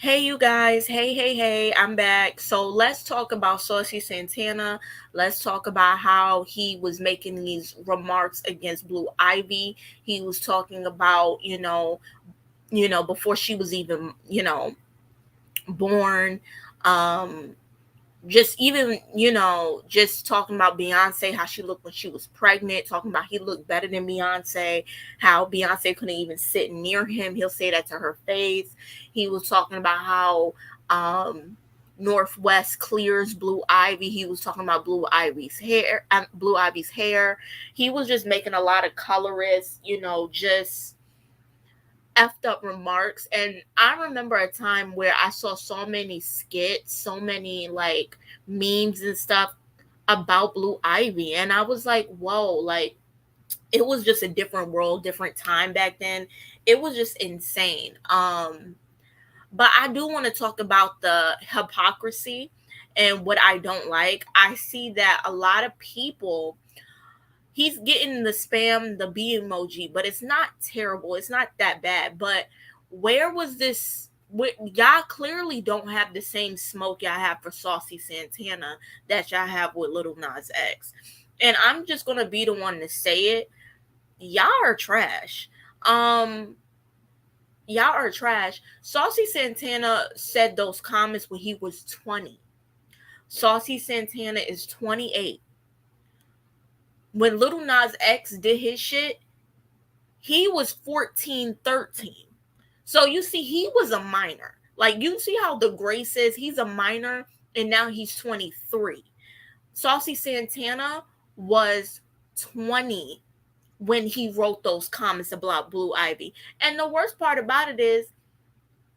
Hey, you guys. Hey. I'm back. So let's talk about Saucy Santana. Let's talk about how he was making these remarks against Blue Ivy. He was talking about, before she was even, born. Um, just even just talking about Beyonce, how she looked when she was pregnant, talking about he looked better than Beyonce, how Beyonce couldn't even sit near him. He'll say that to her face. He was talking about how Northwest clears Blue Ivy. He was talking about Blue Ivy's hair. He was just making a lot of colorist, just effed up remarks. And I remember a time where I saw so many skits, so many like memes and stuff about Blue Ivy. And I was like, whoa, like it was just a different world, different time back then. It was just insane. But I do want to talk about the hypocrisy and what I don't like. I see that a lot of people, he's getting the spam, the B emoji, but it's not terrible. It's not that bad. But where was this? Y'all clearly don't have the same smoke y'all have for Saucy Santana that y'all have with Little Nas X. And I'm just gonna be the one to say it. Y'all are trash. Um, y'all are trash. Saucy Santana said those comments when he was 20. Saucy Santana is 28. When Little Nas X did his shit, he was 14, 13. So you see, he was a minor. Like, you see how the grace is? He's a minor, and now he's 23. Saucy Santana was 20 when he wrote those comments about Blue Ivy. And the worst part about it is,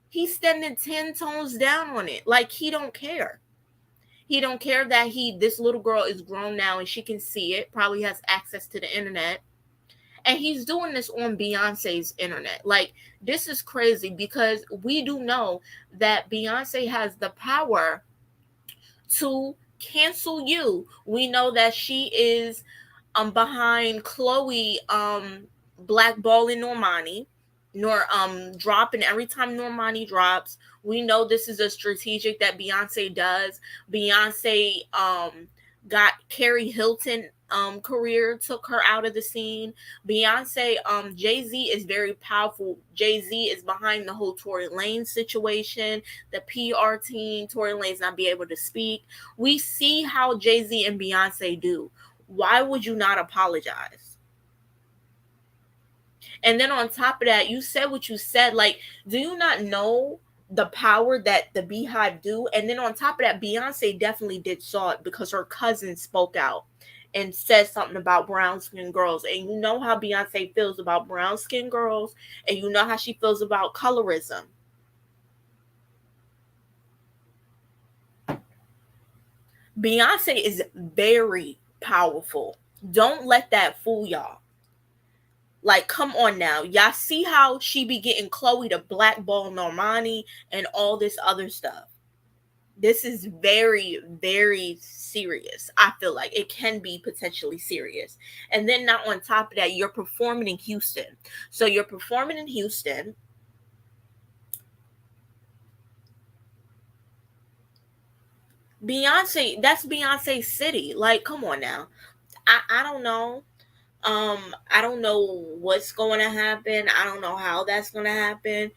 he's standing 10 tones down on it. Like, he don't care. He don't care that this little girl is grown now and she can see it, probably has access to the internet, and he's doing this on Beyonce's internet. Like, this is crazy because we do know that Beyonce has the power to cancel you. We know that she is behind Chloe blackballing Normani, nor dropping every time Normani drops. We know this is a strategic that Beyonce does. Beyonce got Carrie Hilton career, took her out of the scene. Beyonce, Jay-Z is very powerful. Jay-Z is behind the whole Tory Lanez situation, the PR team. Tory Lanez not be able to speak. We see how Jay-Z and Beyonce do. Why would you not apologize? And then on top of that, you said what you said. Like, do you not know the power that the Beehive do? And then on top of that, Beyonce definitely did saw it because her cousin spoke out and said something about brown skin girls. And you know how Beyonce feels about brown skin girls, and you know how she feels about colorism. Beyonce is very powerful. Don't let that fool y'all. Like, come on now. Y'all see how she be getting Chloe to blackball Normani and all this other stuff. This is very, very serious. I feel like it can be potentially serious. And then now on top of that, you're performing in Houston. So you're performing in Houston. Beyonce, that's Beyonce's city. Like, come on now. I don't know. I don't know what's going to happen. I don't know how that's going to happen.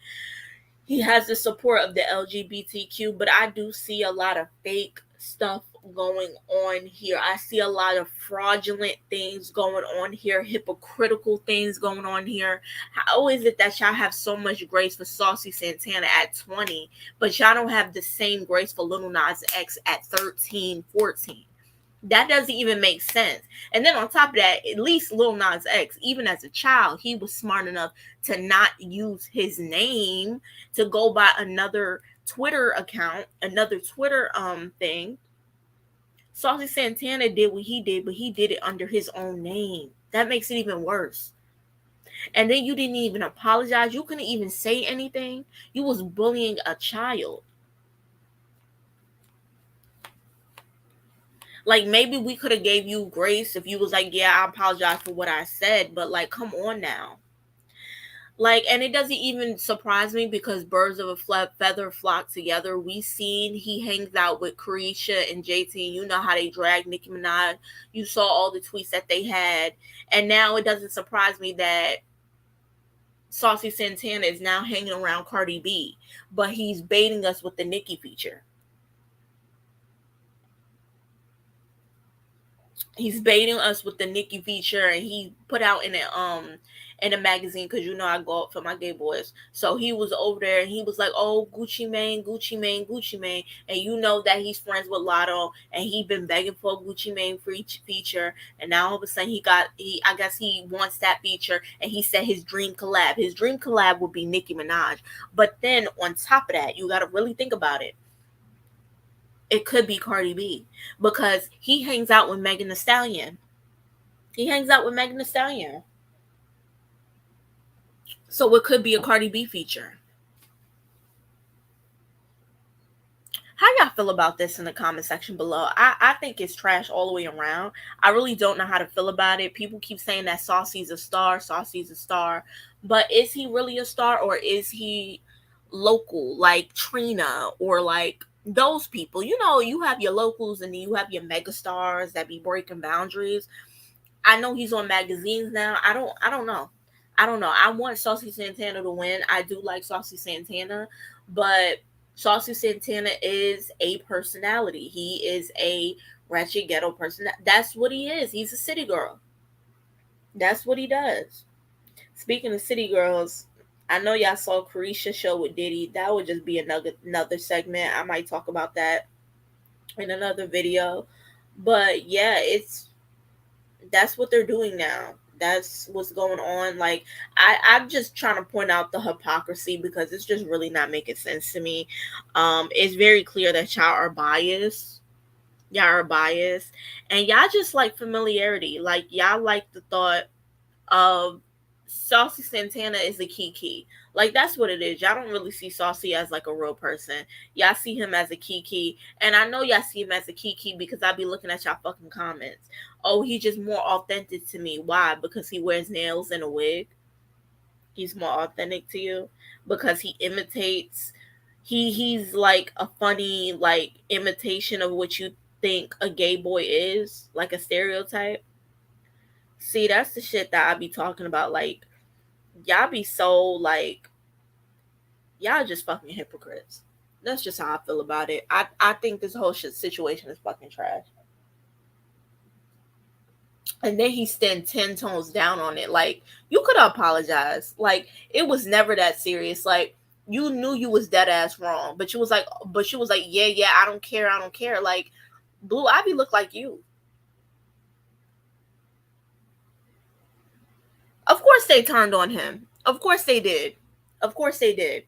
He has the support of the LGBTQ, but I do see a lot of fake stuff going on here. I see a lot of fraudulent things going on here, hypocritical things going on here. How is it that y'all have so much grace for Saucy Santana at 20, but y'all don't have the same grace for Little Nas X at 13, 14? That doesn't even make sense. And then on top of that, at least Lil Nas X, even as a child, he was smart enough to not use his name, to go by another Twitter account, another Twitter thing. Saucy Santana did what he did, but he did it under his own name. That makes it even worse. And then you didn't even apologize. You couldn't even say anything. You was bullying a child. Like, maybe we could have gave you grace if you was like, yeah, I apologize for what I said, but like, come on now. Like, and it doesn't even surprise me because birds of a feather flock together. We seen he hangs out with Carisha and JT. You know how they drag Nicki Minaj. You saw all the tweets that they had, and now it doesn't surprise me that Saucy Santana is now hanging around Cardi B, but he's baiting us with the Nicki feature. He's baiting us with the Nicki feature, and he put out in a magazine, because you know I go up for my gay boys. So he was over there and he was like, "Oh, Gucci Mane, Gucci Mane, Gucci Mane," and you know that he's friends with Lotto, and he been begging for a Gucci Mane feature, and now all of a sudden he I guess he wants that feature, and he said his dream collab would be Nicki Minaj. But then on top of that, you got to really think about it, it could be Cardi B, because he hangs out with Megan Thee Stallion. He hangs out with Megan Thee Stallion. So it could be a Cardi B feature. How y'all feel about this in the comment section below? I think it's trash all the way around. I really don't know how to feel about it. People keep saying that Saucy's a star, Saucy's a star. But is he really a star, or is he local like Trina or like those people? You know, you have your locals and then you have your mega stars that be breaking boundaries. I know he's on magazines now. I don't know. I don't know. I want Saucy Santana to win. I do like Saucy Santana, but Saucy Santana is a personality. He is a ratchet ghetto person. That's what he is. He's a city girl. That's what he does. Speaking of city girls, I know y'all saw Carisha show with Diddy. That would just be another segment. I might talk about that in another video. But yeah, it's that's what they're doing now. That's what's going on. Like, I'm just trying to point out the hypocrisy because it's just really not making sense to me. It's very clear that y'all are biased. Y'all are biased. And y'all just like familiarity. Like, y'all like the thought of Saucy Santana is a Kiki. Like, that's what it is. Y'all don't really see Saucy as like a real person. Y'all see him as a Kiki. And I know y'all see him as a Kiki because I be looking at y'all fucking comments. Oh, he's just more authentic to me. Why? Because he wears nails and a wig. He's more authentic to you because he imitates. He's like a funny like imitation of what you think a gay boy is, like a stereotype. See, that's the shit that I be talking about. Like, y'all be so like, y'all just fucking hypocrites. That's just how I feel about it. I think this whole shit situation is fucking trash. And then he stand 10 tones down on it. Like, you could apologize. Like, it was never that serious. Like, you knew you was dead ass wrong, but she was like, yeah, I don't care, I don't care. Like, Blue Ivy looked like you. Of course they turned on him. Of course they did. Of course they did.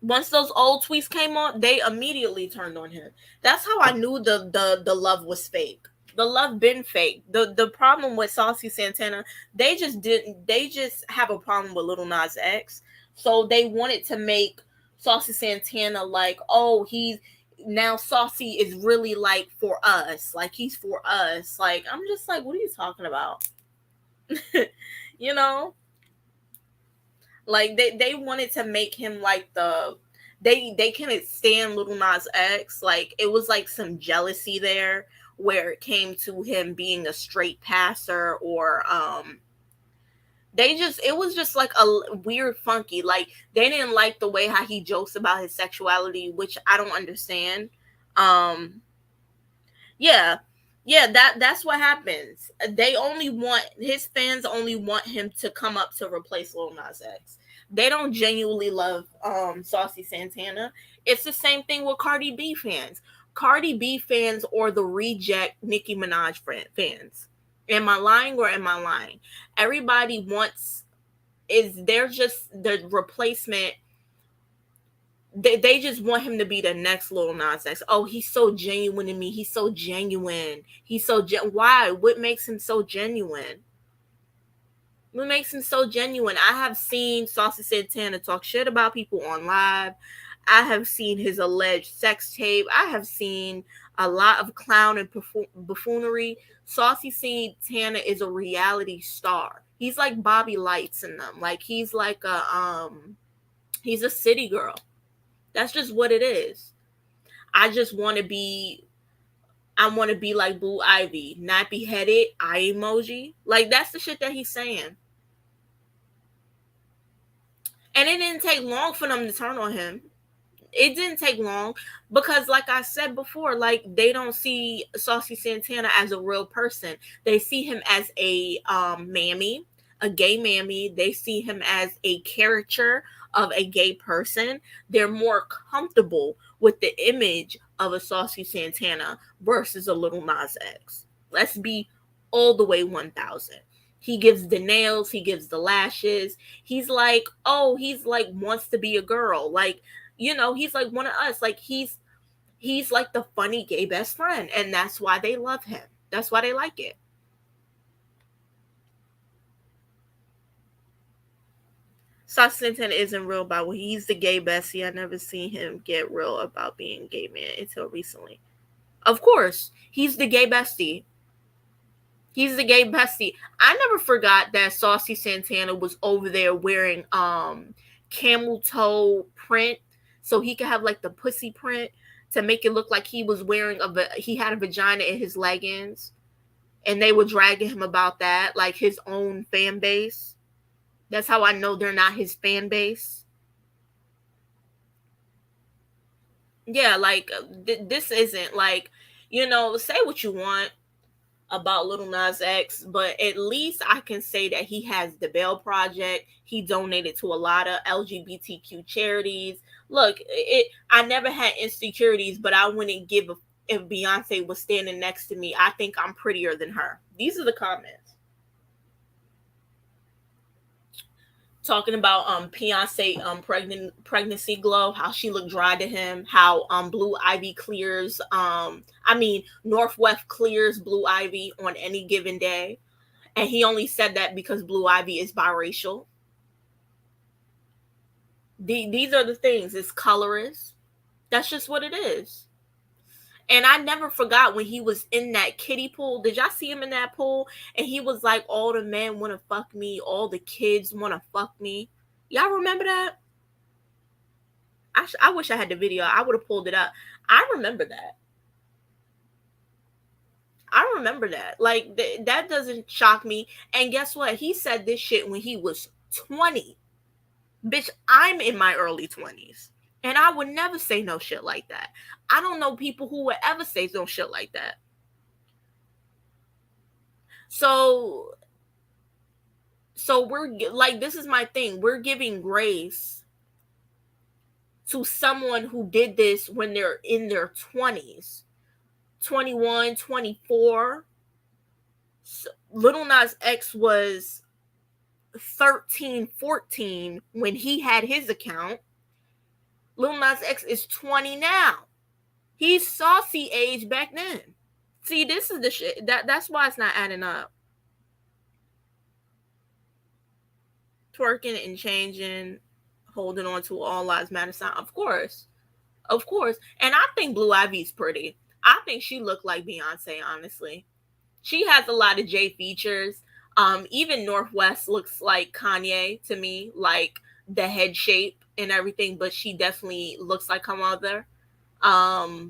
Once those old tweets came on, they immediately turned on him. That's how I knew the love was fake. The love been fake. The problem with Saucy Santana, they just have a problem with Little Nas X. So they wanted to make Saucy Santana like, oh, he's now Saucy is really like for us. Like, he's for us. Like, I'm just like, what are you talking about? You know? Like, they wanted to make him like they couldn't stand Little Nas X. Like, it was like some jealousy there where it came to him being a straight passer, or it was just like a weird funky, like they didn't like the way how he jokes about his sexuality, which I don't understand. um yeah, that's what happens. They only want his fans only want him to come up to replace Lil Nas X. They don't genuinely love Saucy Santana. It's the same thing with Cardi B fans. Cardi B fans or the reject Nicki Minaj fans. Am I lying or am I lying? Everybody wants is they're just the replacement. They just want him to be the next Lil Nas X. Oh, he's so genuine to me. He's so genuine. Why? What makes him so genuine? What makes him so genuine? I have seen Saucy Santana talk shit about people on live. I have seen his alleged sex tape. I have seen a lot of clown and buffoonery. Saucy Santana is a reality star. He's like Bobby Lights in them. Like he's a city girl. That's just what it is. I just want to be I want to be like Blue Ivy, not beheaded, eye emoji. Like that's the shit that he's saying. And it didn't take long for them to turn on him. It didn't take long because, like I said before, like they don't see Saucy Santana as a real person. They see him as a mammy, a gay mammy. They see him as a caricature of a gay person. They're more comfortable with the image of a Saucy Santana versus a Little Nas X. Let's be all the way 1000. He gives the nails, he gives the lashes. He's like, oh, he's like wants to be a girl. Like, he's like one of us. Like he's like the funny gay best friend, and that's why they love him. That's why they like it. Saucy Santana isn't real about he's the gay bestie. I never seen him get real about being a gay man until recently. Of course, he's the gay bestie. He's the gay bestie. I never forgot that Saucy Santana was over there wearing camel toe print so he could have like the pussy print to make it look like he was wearing he had a vagina in his leggings, and they were dragging him about that, like his own fan base. That's how I know they're not his fan base. Yeah, like this isn't like, say what you want about Little Nas X, but at least I can say that he has the Bell Project. He donated to a lot of LGBTQ charities. Look, I never had insecurities, but I wouldn't give if Beyonce was standing next to me. I think I'm prettier than her. These are the comments. Talking about Beyonce pregnancy glow, how she looked dry to him, how Blue Ivy clears Northwest clears Blue Ivy on any given day. And he only said that because Blue Ivy is biracial. These are the things. It's colorist. That's just what it is. And I never forgot when he was in that kiddie pool. Did y'all see him in that pool? And he was like, all the men want to fuck me. All the kids want to fuck me. Y'all remember that? I wish I had the video. I would have pulled it up. I remember that. I remember that. Like, that doesn't shock me. And guess what? He said this shit when he was 20. Bitch, I'm in my early 20s. And I would never say no shit like that. I don't know people who would ever say no shit like that. So we're like, this is my thing. We're giving grace to someone who did this when they're in their 20s, 21, 24. So Little Nas X was 13, 14 when he had his account. Lil Nas X is 20 now. He's Saucy age back then. See, this is the shit. That's why it's not adding up. Twerking and changing, holding on to all lives matter sign. Of course. And I think Blue Ivy's pretty. I think she looked like Beyonce, honestly. She has a lot of J features. Even Northwest looks like Kanye to me, like the head shape and everything, but she definitely looks like her mother. I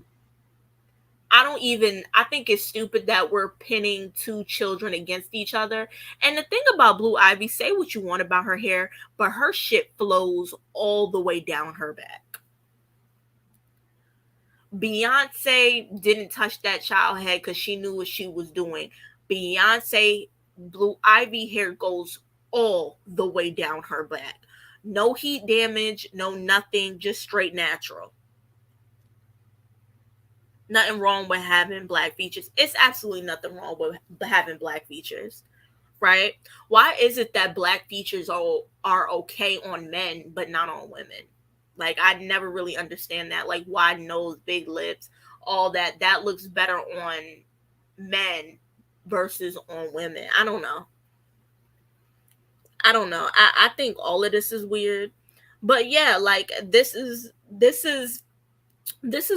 think it's stupid that we're pinning two children against each other. And the thing about Blue Ivy, say what you want about her hair, but her shit flows all the way down her back. Beyonce didn't touch that child head because she knew what she was doing. Beyonce, Blue Ivy hair goes all the way down her back. No heat damage, no nothing, just straight natural. Nothing wrong with having black features. It's absolutely nothing wrong with having black features, right? Why is it that black features are okay on men but not on women? Like, I never really understand that. Like, wide nose, big lips, all that looks better on men versus on women. I don't know. I think all of this is weird. But yeah, like this is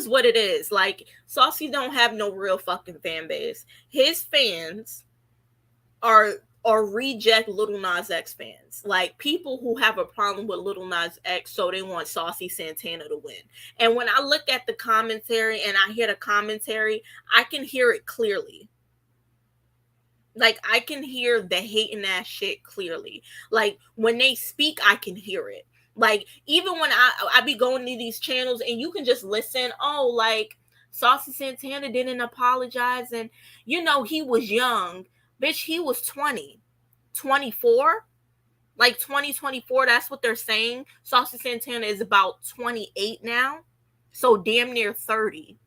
what it is. Like, Saucy don't have no real fucking fan base. His fans are or reject Little Nas X fans, like people who have a problem with Little Nas X, so they want Saucy Santana to win. And when I look at the commentary and I hear the commentary, I can hear it clearly. Like I can hear the hating ass shit clearly. Like when they speak, I can hear it. Like even when I be going to these channels and you can just listen. Oh, like Saucy Santana didn't apologize, and he was young, bitch. He was 20, 24, like 2024. That's what they're saying. Saucy Santana is about 28 now, so damn near 30.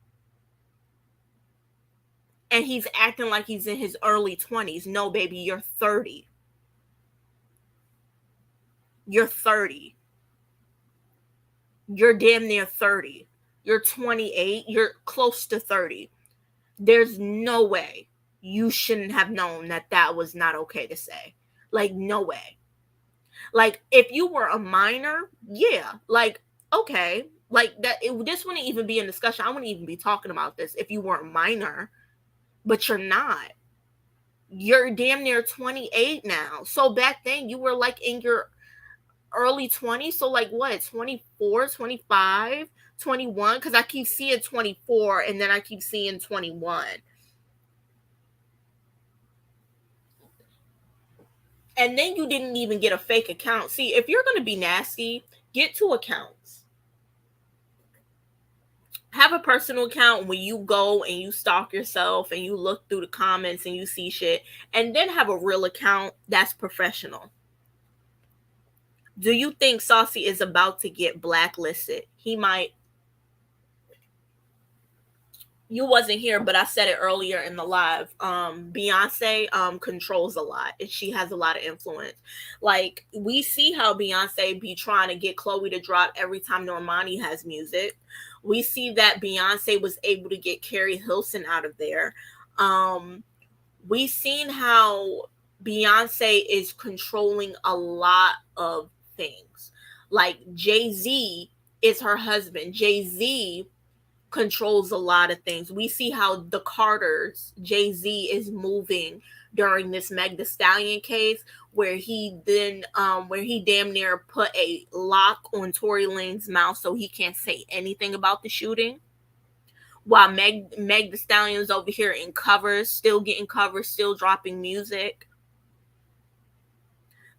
And he's acting like he's in his early 20s. No, baby, you're 30. You're 30. You're damn near 30. You're 28. You're close to 30. There's no way you shouldn't have known that that was not okay to say. Like, no way. Like, if you were a minor, yeah. Like, okay. Like, this wouldn't even be in discussion. I wouldn't even be talking about this if you were a minor. But you're not. You're damn near 28 now. So back then you were like in your early 20s. So like what, 24, 25, 21? Because I keep seeing 24 and then I keep seeing 21. And then you didn't even get a fake account. See, if you're going to be nasty, get 2 accounts. Have a personal account when you go and you stalk yourself and you look through the comments and you see shit. And then have a real account that's professional. Do you think Saucy is about to get blacklisted? He might. You wasn't here, but I said it earlier in the live. Beyonce controls a lot, and she has a lot of influence. Like we see how Beyonce be trying to get Chloe to drop every time Normani has music. We see that Beyonce was able to get Carrie Hilson out of there. We seen how Beyonce is controlling a lot of things. Like Jay-Z is her husband. Jay-Z controls a lot of things. We see how the Carters, Jay-Z is moving during this Meg Thee Stallion case, where he damn near put a lock on Tory Lane's mouth so he can't say anything about the shooting. While Meg Thee Stallion's over here in covers, still getting covers, still dropping music.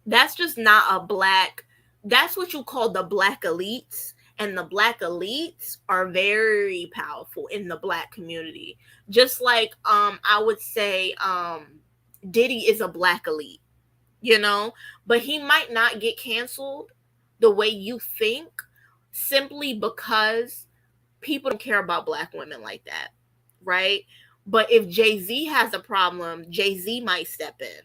That's just not a black. That's what you call the black elites. And the black elites are very powerful in the black community. Just like I would say Diddy is a black elite, but he might not get canceled the way you think, simply because people don't care about black women like that, right? But if Jay-Z has a problem, Jay-Z might step in.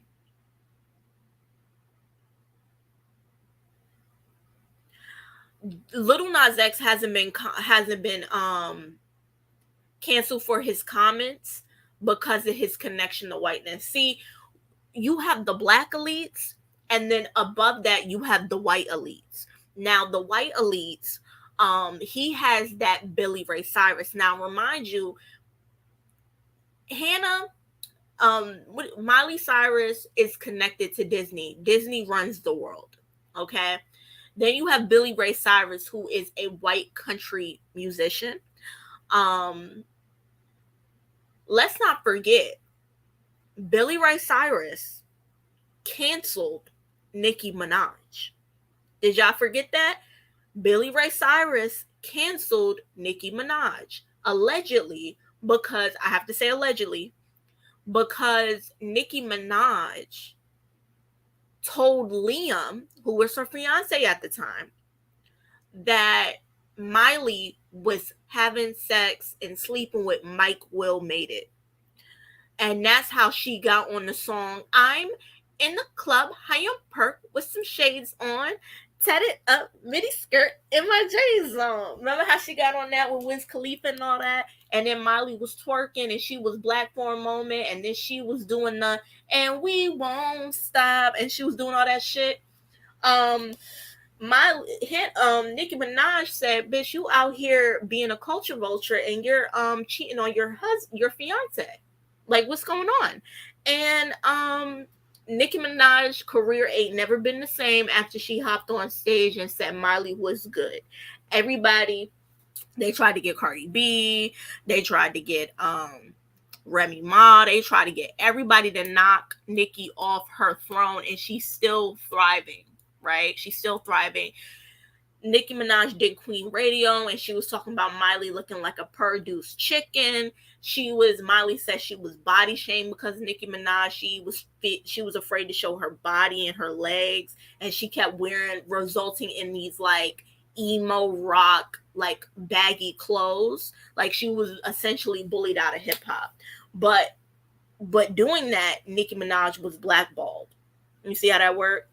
Little Nas X hasn't been canceled for his comments because of his connection to whiteness. See, you have the black elites, and then above that you have the white elites. Now the white elites, he has that Billy Ray Cyrus. Now remind you, Hannah, Miley Cyrus is connected to Disney. Disney runs the world. Okay. Then you have Billy Ray Cyrus, who is a white country musician. Let's not forget, Billy Ray Cyrus canceled Nicki Minaj. Did y'all forget that? Billy Ray Cyrus canceled Nicki Minaj. Allegedly, because, I have to say allegedly, because Nicki Minaj told Liam, who was her fiance at the time, that Miley was having sex and sleeping with Mike Will Made It. And that's how she got on the song, I'm in the club, high on perk, with some shades on, tatted up, midi skirt, in my J's on. Remember how she got on that with Wiz Khalifa and all that? And then Miley was twerking and she was black for a moment, and then she was doing the and we won't stop, and she was doing all that shit. Nicki Minaj said, "Bitch, you out here being a culture vulture and you're cheating on your fiance. Like, what's going on?" And Nicki Minaj's career ain't never been the same after she hopped on stage and said Miley was good. Everybody, they tried to get Cardi B, they tried to get Remy Ma, they tried to get everybody to knock Nicki off her throne, and she's still thriving, right? She's still thriving. Nicki Minaj did Queen Radio, and she was talking about Miley looking like a produced chicken. Miley said she was body shamed because Nicki Minaj, she was afraid to show her body and her legs, and she kept wearing, resulting in these like emo rock like baggy clothes. Like she was essentially bullied out of hip hop. But doing that, Nicki Minaj was blackballed. You see how that worked?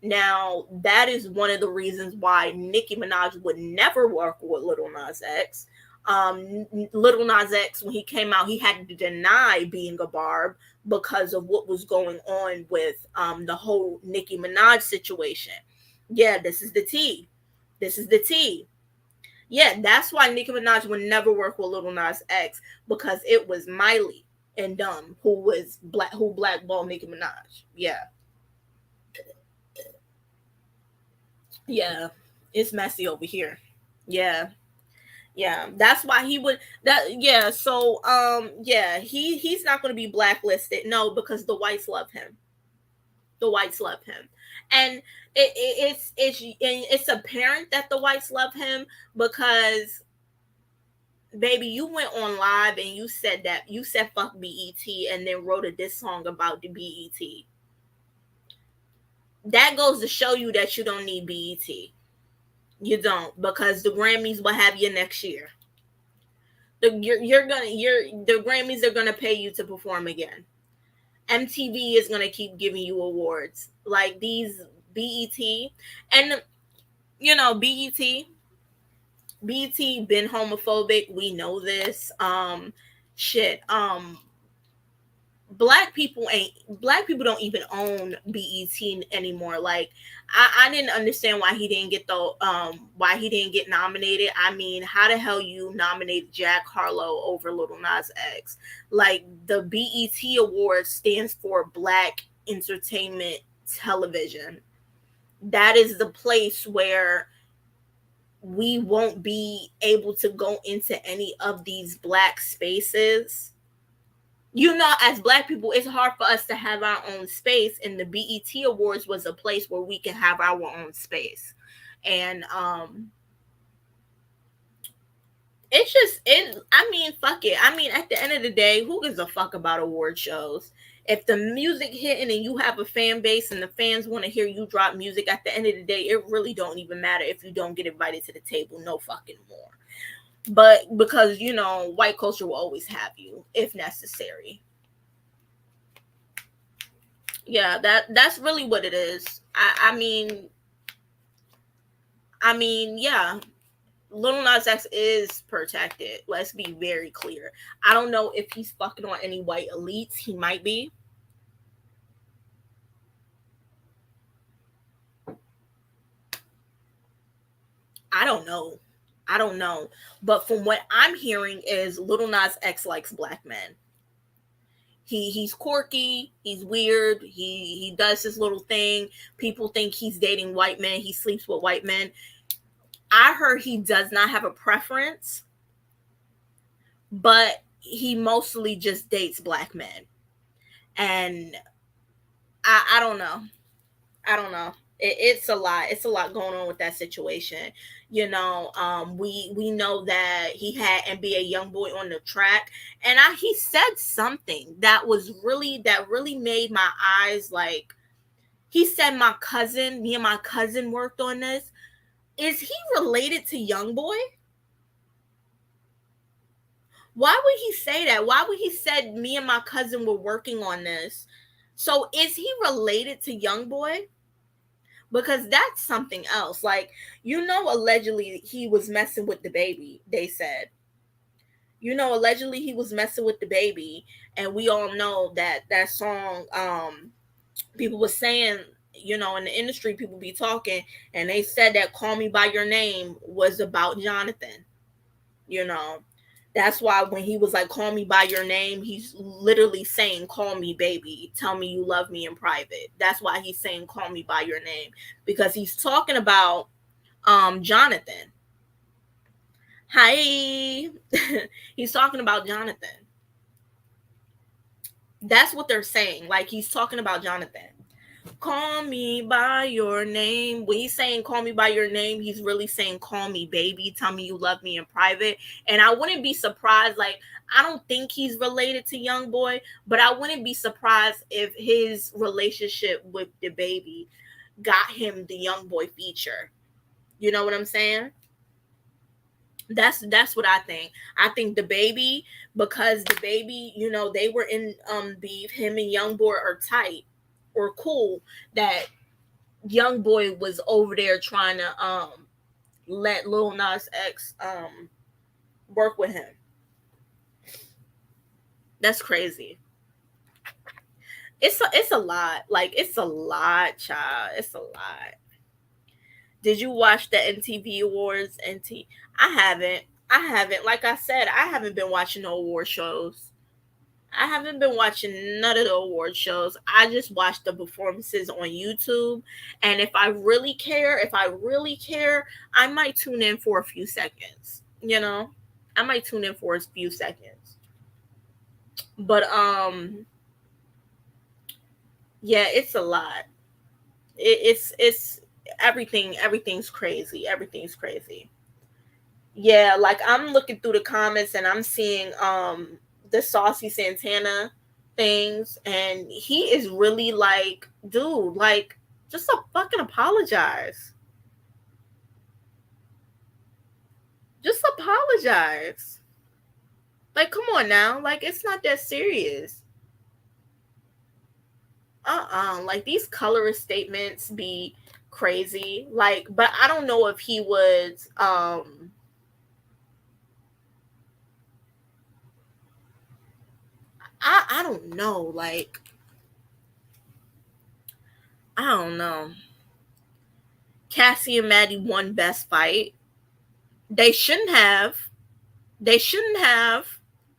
Now, that is one of the reasons why Nicki Minaj would never work with Little Nas X. Little Nas X, when he came out, he had to deny being a barb because of what was going on with the whole Nicki Minaj situation. Yeah, this is the tea. This is the tea. Yeah, that's why Nicki Minaj would never work with Little Nas X, because it was Miley and who blackballed Nicki Minaj. Yeah. Yeah, it's messy over here. Yeah, yeah, that's why he would that yeah, so yeah, he's not going to be blacklisted, no, because the whites love him. The whites love him. And it's apparent that the whites love him because, baby, you went on live and you said fuck BET and then wrote a diss song about the BET. That goes to show you that you don't need BET. You don't, because the Grammys will have you next year. The Grammys are gonna pay you to perform again. MTV is gonna keep giving you awards like these. BET, and you know BET been homophobic. We know this. Shit. Black people don't even own BET anymore. Like I didn't understand why he didn't get nominated. I mean, how the hell you nominate Jack Harlow over Little Nas X? Like the BET award stands for Black Entertainment Television. That is the place where we won't be able to go into any of these black spaces. You know, as black people, it's hard for us to have our own space, and the BET Awards was a place where we can have our own space. And it's just it I mean, fuck it. I mean, at the end of the day, who gives a fuck about award shows? If the music hitting and you have a fan base and the fans want to hear you drop music, at the end of the day, it really don't even matter if you don't get invited to the table no fucking more. But because, you know, white culture will always have you if necessary. Yeah, that's really what it is. I mean, yeah, Little Nas X is protected. Let's be very clear. I don't know if he's fucking on any white elites. He might be. I don't know. I don't know. But from what I'm hearing is Little Nas X likes black men. He's quirky, he's weird, he does his little thing. People think he's dating white men, he sleeps with white men. I heard he does not have a preference, but he mostly just dates black men. And I don't know. I don't know. It's a lot. It's a lot going on with that situation. You know, we know that he had NBA YoungBoy on the track, and he said something that really made my eyes like. He said, me and my cousin worked on this. Is he related to YoungBoy? Why would he say that? Why would he said me and my cousin were working on this? So is he related to YoungBoy? Because that's something else. Like, you know, allegedly he was messing with the baby, they said. You know, allegedly he was messing with the baby, and we all know that song, people were saying, you know, in the industry, people be talking, and they said that Call Me By Your Name was about Jonathan, you know. That's why when he was like, call me by your name, he's literally saying, call me baby. Tell me you love me in private. That's why he's saying, call me by your name. Because he's talking about Jonathan. Hi. He's talking about Jonathan. That's what they're saying. Like he's talking about Jonathan. Call me by your name. When he's saying call me by your name, he's really saying call me baby. Tell me you love me in private. And I wouldn't be surprised. Like, I don't think he's related to Young Boy, but I wouldn't be surprised if his relationship with the baby got him the Young Boy feature. You know what I'm saying? That's what I think. I think the baby, because the baby, they were in beef. Him and Young Boy are tight or cool. That Young Boy was over there trying to let Lil Nas X work with him. That's crazy. It's a lot. Like it's a lot, child. It's a lot. Did you watch the MTV Awards? I haven't. I haven't. Like I said, I haven't been watching no award shows. I haven't been watching none of the award shows. I just watch the performances on YouTube. And if I really care, I might tune in for a few seconds. I might tune in for a few seconds. But yeah, it's a lot. It's everything's crazy. Everything's crazy. Yeah, like I'm looking through the comments and I'm seeing the Saucy Santana things, and he is really like, dude, like just a fucking apologize. Just apologize. Like, come on now. Like, it's not that serious. Like these colorist statements be crazy. Like, but I don't know if he was I don't know. Like, I don't know. Cassie and Maddie won best fight. They shouldn't have. They shouldn't have.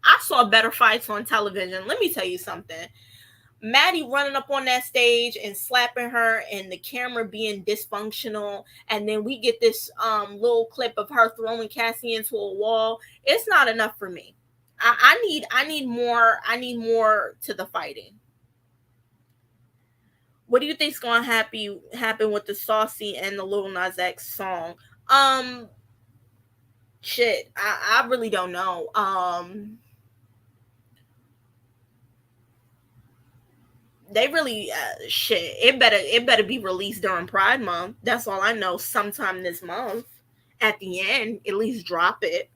I saw better fights on television. Let me tell you something. Maddie running up on that stage and slapping her, and the camera being dysfunctional, and then we get this little clip of her throwing Cassie into a wall. It's not enough for me. I need more. I need more to the fighting. What do you think's gonna happen with the Saucy and the Lil Nas X song? Um, shit, I really don't know. They really shit. It better be released during Pride Month. That's all I know. Sometime this month, at the end, at least drop it.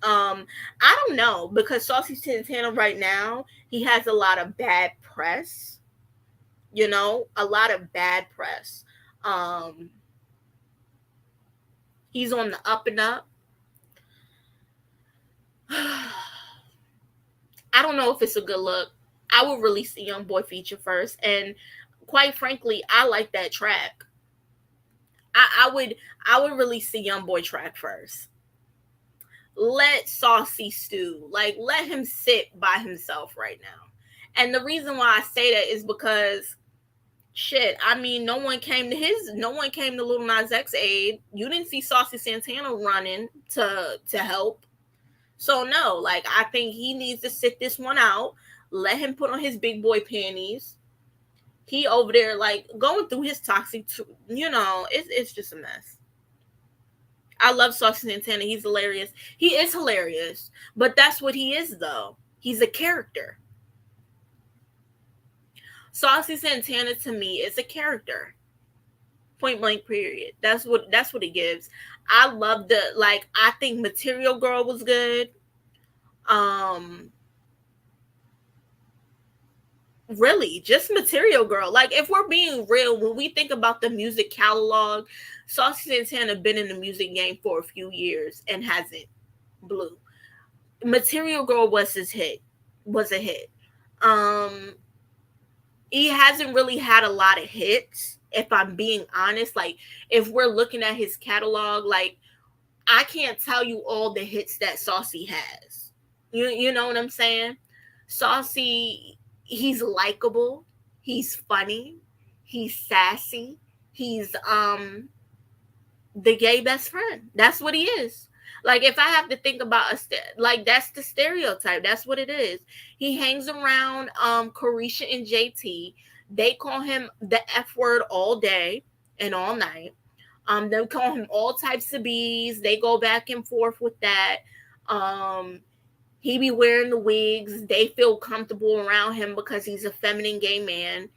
I don't know, because Saucy Santana right now, he has a lot of bad press. A lot of bad press. Um, he's on the up and up. I don't know if it's a good look. I would release the Young Boy feature first, and quite frankly, I like that track. I would release the Young Boy track first. Let Saucy stew. Like, let him sit by himself right now. And the reason why I say that is because shit, I mean, no one came to Little Nas X aid. You didn't see Saucy Santana running to help. So no, like I think he needs to sit this one out. Let him put on his big boy panties. He over there like going through his toxic, it's just a mess. I love Saucy Santana. He's hilarious. He is hilarious, but that's what he is though. He's a character. Saucy Santana to me is a character. Point blank period. That's what it gives. I love I think Material Girl was good. Um really, just Material Girl. Like, if we're being real, when we think about the music catalog, Saucy Santana been in the music game for a few years and hasn't blew. Material Girl was his hit. Was a hit. Um he hasn't really had a lot of hits, if I'm being honest. Like, if we're looking at his catalog, like, I can't tell you all the hits that Saucy has. You know what I'm saying? Saucy, he's likable, he's funny, he's sassy, he's the gay best friend. That's what he is. Like if I have to think about like that's the stereotype. That's what it is. He hangs around Carisha and JT. They call him the F word all day and all night. They call him all types of bees. They go back and forth with that. Um, he be wearing the wigs. They feel comfortable around him because he's a feminine gay man.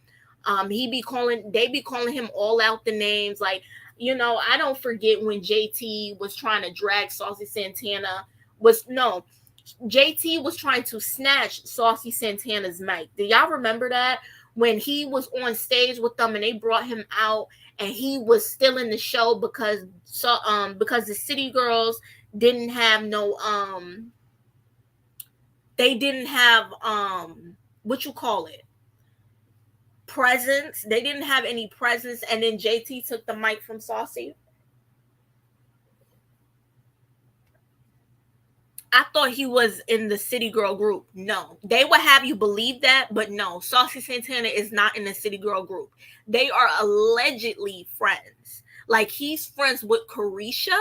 They be calling him all out the names. Like, I don't forget when JT was trying to drag Saucy Santana. Was no, JT was trying to snatch Saucy Santana's mic. Do y'all remember that? When he was on stage with them and they brought him out and he was still in the show because the City Girls didn't have no they didn't have what you call it, presence. They didn't have any presence, and then JT took the mic from Saucy. I thought he was in the City Girl group. No, they would have you believe that, but no, Saucy Santana is not in the City Girl group. They are allegedly friends. Like he's friends with Carisha.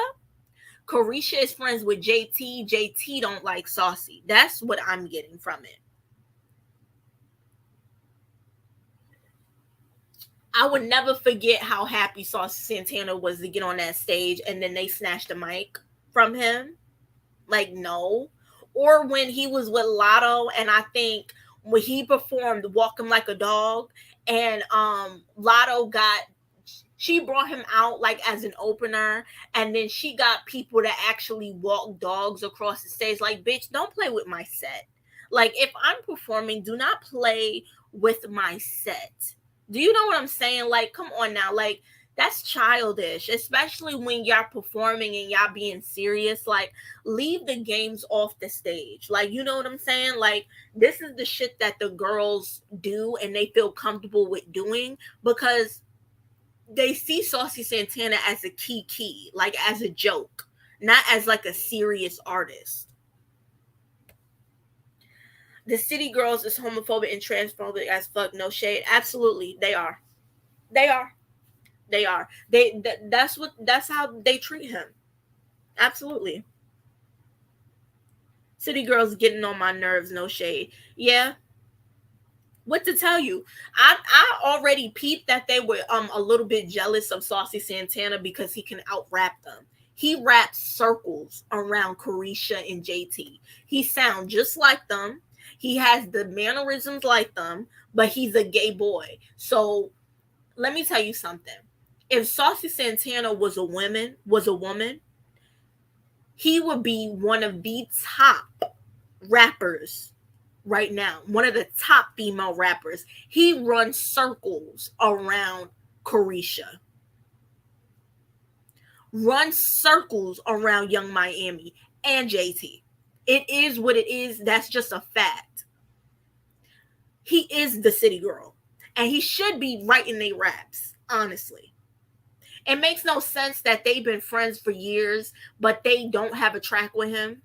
Carisha is friends with JT. JT don't like Saucy. That's what I'm getting from it. I would never forget how happy Saucy Santana was to get on that stage and then they snatched the mic from him. Like, no. Or when he was with Lotto, and I think when he performed Walking Like a Dog, and Lotto she brought him out like as an opener, and then she got people to actually walk dogs across the stage. Like, bitch, don't play with my set. Like, if I'm performing, do not play with my set. Do you know what I'm saying? Like, come on now. Like, that's childish, especially when y'all performing and y'all being serious. Like, leave the games off the stage. Like, you know what I'm saying? Like, this is the shit that the girls do and they feel comfortable with doing because they see Saucy Santana as a key, like as a joke, not as like a serious artist. The City Girls is homophobic and transphobic as fuck. No shade. Absolutely, they are. They are. They are. That's how they treat him. Absolutely. City Girls getting on my nerves. No shade. Yeah. What to tell you? I already peeped that they were a little bit jealous of Saucy Santana because he can out rap them. He raps circles around Carisha and JT. He sounds just like them. He has the mannerisms like them, but he's a gay boy. So let me tell you something. If Saucy Santana was a woman, he would be one of the top rappers right now. One of the top female rappers. He runs circles around Carisha. Runs circles around Young Miami and JT. It is what it is. That's just a fact. He is the City Girl. And he should be writing their raps, honestly. It makes no sense that they've been friends for years, but they don't have a track with him.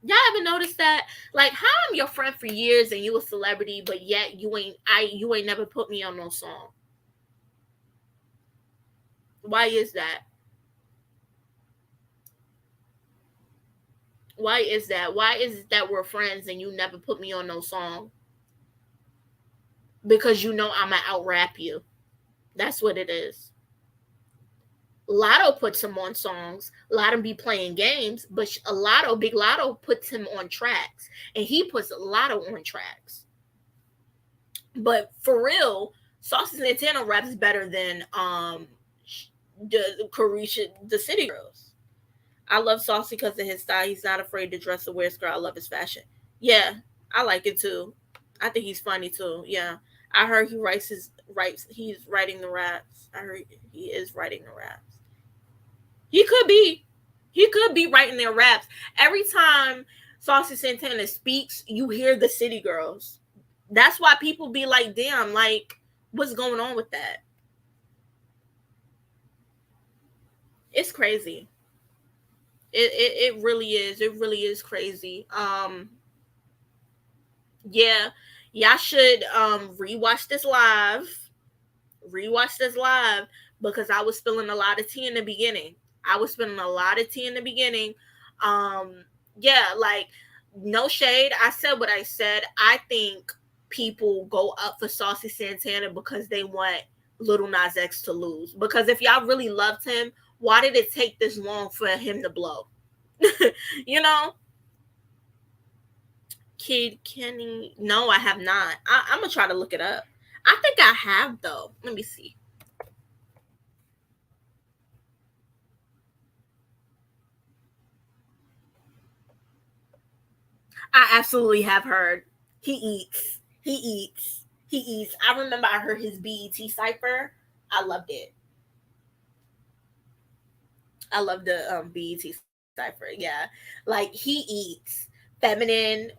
Y'all ever noticed that? Like, how I'm your friend for years and you a celebrity, but yet you ain't never put me on no song. Why is that? Why is that? Why is it that we're friends and you never put me on no song? Because you know I'ma out rap you. That's what it is. Lotto puts him on songs. Lotto be playing games, but Big Lotto puts him on tracks, and he puts Lotto on tracks. But for real, Saucy Santana raps better than the Carisha, the City Girls. I love Saucy because of his style. He's not afraid to dress or wear a skirt. I love his fashion. Yeah, I like it too. I think he's funny too. Yeah, I heard writes. He's writing the raps. I heard he is writing the raps. He could be. He could be writing their raps. Every time Saucy Santana speaks, you hear the City Girls. That's why people be like, damn, like, what's going on with that? It's crazy. It really is. It really is crazy. Yeah, y'all should rewatch this live. Rewatch this live because I was spilling a lot of tea in the beginning. I was spilling a lot of tea in the beginning. Yeah, like no shade. I said what I said. I think people go up for Saucy Santana because they want Little Nas X to lose. Because if y'all really loved him, why did it take this long for him to blow? you know, Kid Kenny. No, I have not. I'm gonna try to look it up. I think I have though. Let me see. I absolutely have heard. He eats. He eats. He eats. I remember I heard his BET cipher. I loved it. I love the BET cipher. Yeah, like he eats feminine.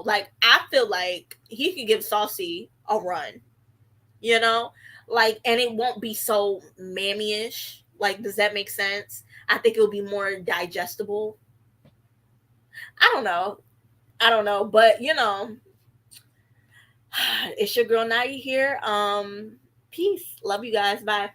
Like I feel like he could give Saucy a run. Like, and it won't be so mammy-ish. Like, does that make sense? I think it'll be more digestible. I don't know. I don't know, but it's your girl Naya here. Peace. Love you guys. Bye.